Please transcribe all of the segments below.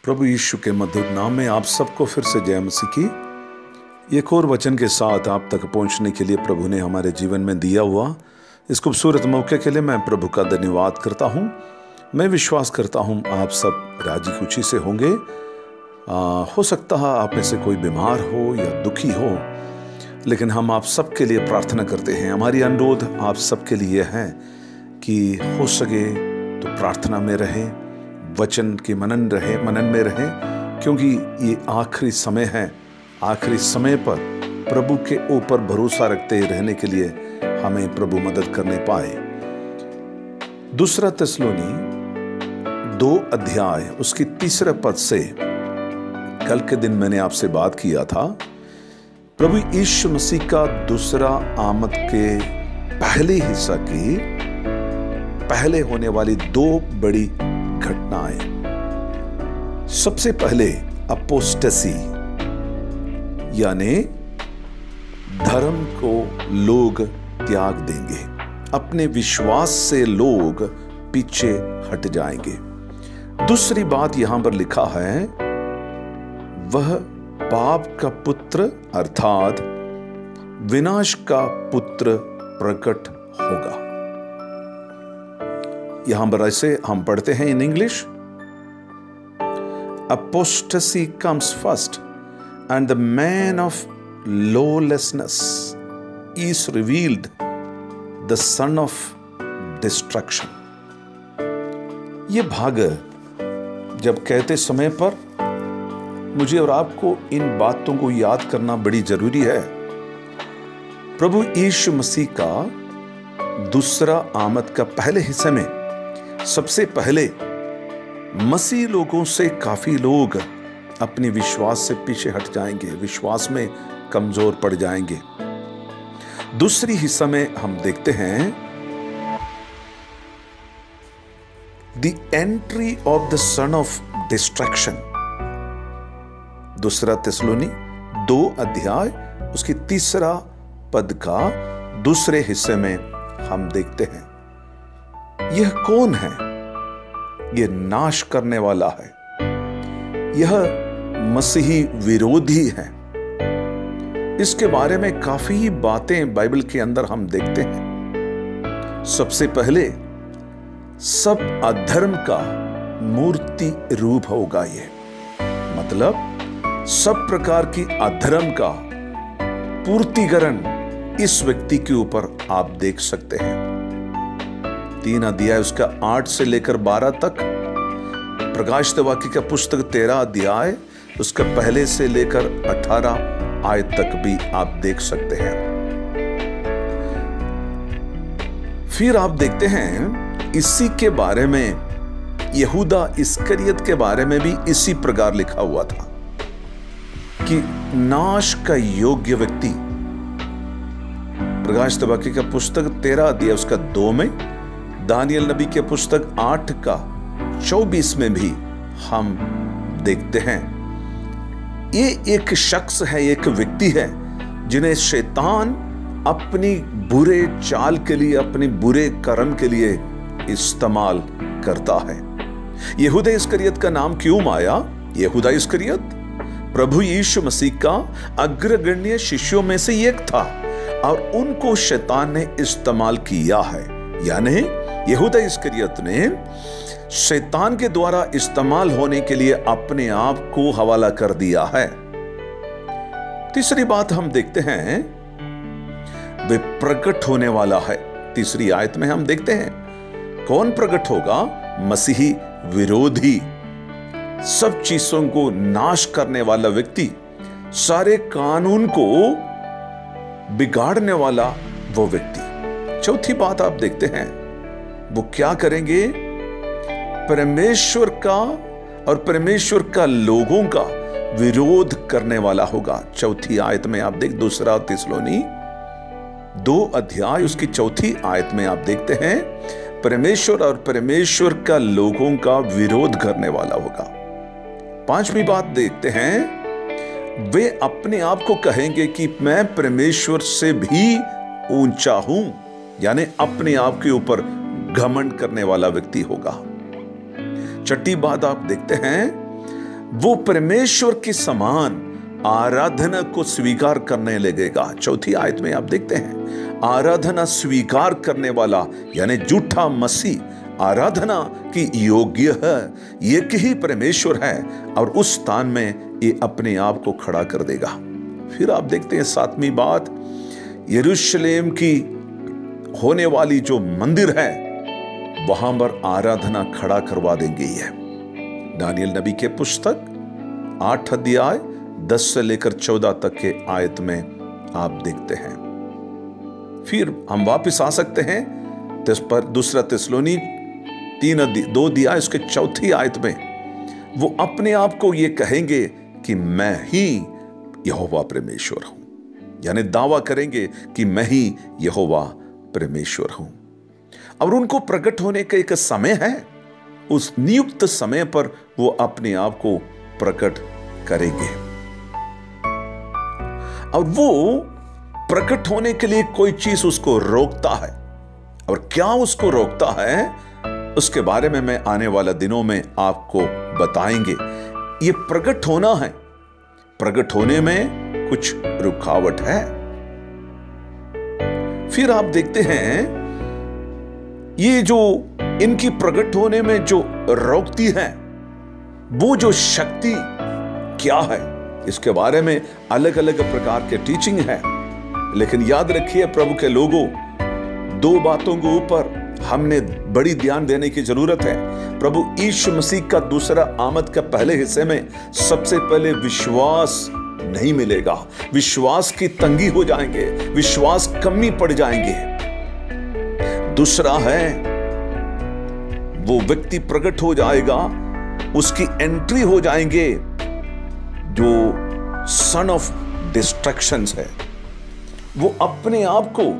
प्रभु यीशु के मधुर नाम में आप सबको फिर से जय मसीह की एक और वचन के साथ आप तक पहुंचने के लिए प्रभु ने हमारे जीवन में दिया हुआ इस खूबसूरत मौके के लिए मैं प्रभु का धन्यवाद करता हूं। मैं विश्वास करता हूं आप सब राजी खुशी से होंगे। हो सकता है आप में से कोई बीमार हो या दुखी हो, लेकिन हम आप सबके लिए प्रार्थना करते हैं। हमारी अनुरोध आप सबके लिए है कि हो सके तो प्रार्थना में रहे, वचन के मनन में रहे, क्योंकि ये आखिरी समय है। आखिरी समय पर प्रभु के ऊपर भरोसा रखते रहने के लिए हमें प्रभु मदद करने पाए। दूसरा थिस्सलुनी 2 अध्याय उसकी 3 पद से कल के दिन मैंने आपसे बात किया था। प्रभु यीशु मसीह का दूसरा आमद के पहले हिस्सा की पहले होने वाली 2 बड़ी घटनाएं। सबसे पहले अपोस्टेसी, यानी धर्म को लोग त्याग देंगे, अपने विश्वास से लोग पीछे हट जाएंगे। दूसरी बात यहां पर लिखा है, वह पाप का पुत्र अर्थात विनाश का पुत्र प्रकट होगा। यहां पर ऐसे हम पढ़ते हैं in English, apostasy comes first and the man of lawlessness is revealed, the son of destruction। ये भाग जब कहते समय पर मुझे और आपको इन बातों को याद करना बड़ी जरूरी है। प्रभु यीशु मसीह का दूसरा आमद का पहले हिस्से में सबसे पहले मसीह लोगों से काफी लोग अपने विश्वास से पीछे हट जाएंगे, विश्वास में कमजोर पड़ जाएंगे। दूसरी हिस्सा में हम देखते हैं the entry of the son of distraction. दूसरा थिस्सलुनी 2 अध्याय उसकी 3 पद का दूसरे हिस्से में हम देखते हैं, यह कौन है? यह नाश करने वाला है, यह मसीही विरोधी है। इसके बारे में काफी बातें बाइबल के अंदर हम देखते हैं। सबसे पहले सब अधर्म का मूर्ति रूप होगा। ये मतलब सब प्रकार की अधर्म का पूर्तिकरण इस व्यक्ति के ऊपर आप देख सकते हैं। 3 अध्याय उसका 8 से लेकर 12 तक, प्रकाशित वाक्य का पुस्तक 13 अध्याय उसका पहले से लेकर 18 आयत तक भी आप देख सकते हैं। फिर आप देखते हैं इसी के बारे में यहूदा इस्करियत के बारे में भी इसी प्रकार लिखा हुआ था कि नाश का योग्य व्यक्ति। प्रकाशित वाक्य का पुस्तक 13 अध्याय उसका 2 में, दानियल नबी के पुस्तक 8 का 24 में भी हम देखते हैं। ये एक शख्स है, एक व्यक्ति है जिन्हें शैतान अपनी बुरे चाल के लिए, अपनी बुरे कर्म के लिए इस्तेमाल करता है। यहूदा इस्करियत का नाम क्यों आया? यहूदा इस्करियत प्रभु यीशु मसीह का अग्रगण्य शिष्यों में से एक था और उनको शैतान ने इस्तेमाल किया है। यानी यहूदा इस्करियत ने शैतान के द्वारा इस्तेमाल होने के लिए अपने आप को हवाला कर दिया है। तीसरी बात हम देखते हैं, वे प्रकट होने वाला है। तीसरी आयत में हम देखते हैं कौन प्रकट होगा? मसीही विरोधी, सब चीजों को नाश करने वाला व्यक्ति, सारे कानून को बिगाड़ने वाला वो व्यक्ति। चौथी बात आप देखते हैं, वो क्या करेंगे? परमेश्वर का और परमेश्वर का लोगों का विरोध करने वाला होगा। चौथी आयत में आप देख, दूसरा थिस्सलुनी 2 अध्याय उसकी 4 आयत में आप देखते हैं, परमेश्वर और परमेश्वर का लोगों का विरोध करने वाला होगा। 5वीं बात देखते हैं, वे अपने आप को कहेंगे कि मैं परमेश्वर से भी ऊंचा हूं, यानी अपने आप के ऊपर घमंड करने वाला व्यक्ति होगा। छठी बात आप देखते हैं, वो परमेश्वर के समान आराधना को स्वीकार करने लगेगा। चौथी आयत में आप देखते हैं, आराधना स्वीकार करने वाला यानी झूठा मसीह आराधना की योग्य है, एक ही परमेश्वर है और उस स्थान में ये अपने आप को खड़ा कर देगा। फिर आप देखते हैं सातवीं बात, यरूशलेम की होने वाली जो मंदिर है वहां पर आराधना खड़ा करवा देंगे। ये दानियल नबी के पुस्तक 8 अध्याय 10 से लेकर 14 तक के आयत में आप देखते हैं। फिर हम वापस आ सकते हैं तिस पर दूसरा थिस्सलुनी 2 अध्याय उसके 4 आयत में वो अपने आप को ये कहेंगे कि मैं ही यहोवा परमेश्वर हूं, यानी दावा करेंगे कि मैं ही यहोवा परमेश्वर हूं। और उनको प्रकट होने का एक समय है, उस नियुक्त समय पर वो अपने आप को प्रकट करेंगे। और वो प्रकट होने के लिए कोई चीज उसको रोकता है, और क्या उसको रोकता है उसके बारे में मैं आने वाला दिनों में आपको बताएंगे। ये प्रकट होना है, प्रकट होने में कुछ रुकावट है। फिर आप देखते हैं ये जो इनकी प्रकट होने में जो रोकती है वो जो शक्ति क्या है, इसके बारे में अलग अलग प्रकार के टीचिंग है। लेकिन याद रखिए प्रभु के लोगों, 2 बातों के ऊपर हमने बड़ी ध्यान देने की जरूरत है। प्रभु यीशु मसीह का दूसरा आमद के पहले हिस्से में सबसे पहले विश्वास नहीं मिलेगा, विश्वास की तंगी हो जाएंगे, विश्वास कमी पड़ जाएंगे। दूसरा है वो व्यक्ति प्रकट हो जाएगा, उसकी एंट्री हो जाएंगे जो सन ऑफ डिस्ट्रक्शंस है, वो अपने आप को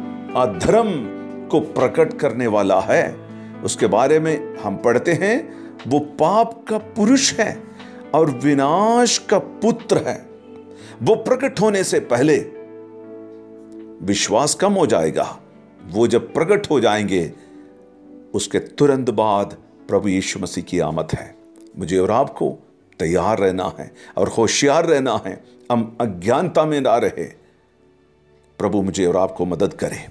अधर्म को प्रकट करने वाला है। उसके बारे में हम पढ़ते हैं वो पाप का पुरुष है और विनाश का पुत्र है। वो प्रकट होने से पहले विश्वास कम हो जाएगा, वो जब प्रकट हो जाएंगे उसके तुरंत बाद प्रभु यीशु मसीह की आमद है। मुझे और आपको तैयार रहना है और होशियार रहना है, हम अज्ञानता में ना रहे। प्रभु मुझे और आपको मदद करे।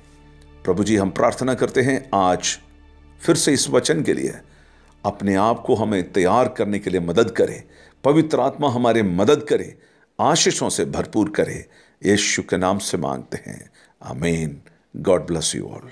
प्रभु जी, हम प्रार्थना करते हैं आज फिर से इस वचन के लिए अपने आप को हमें तैयार करने के लिए मदद करे। पवित्र आत्मा हमारे मदद करे, आशीषों से भरपूर करे। यीशु के नाम से मांगते हैं, आमीन। God bless you all.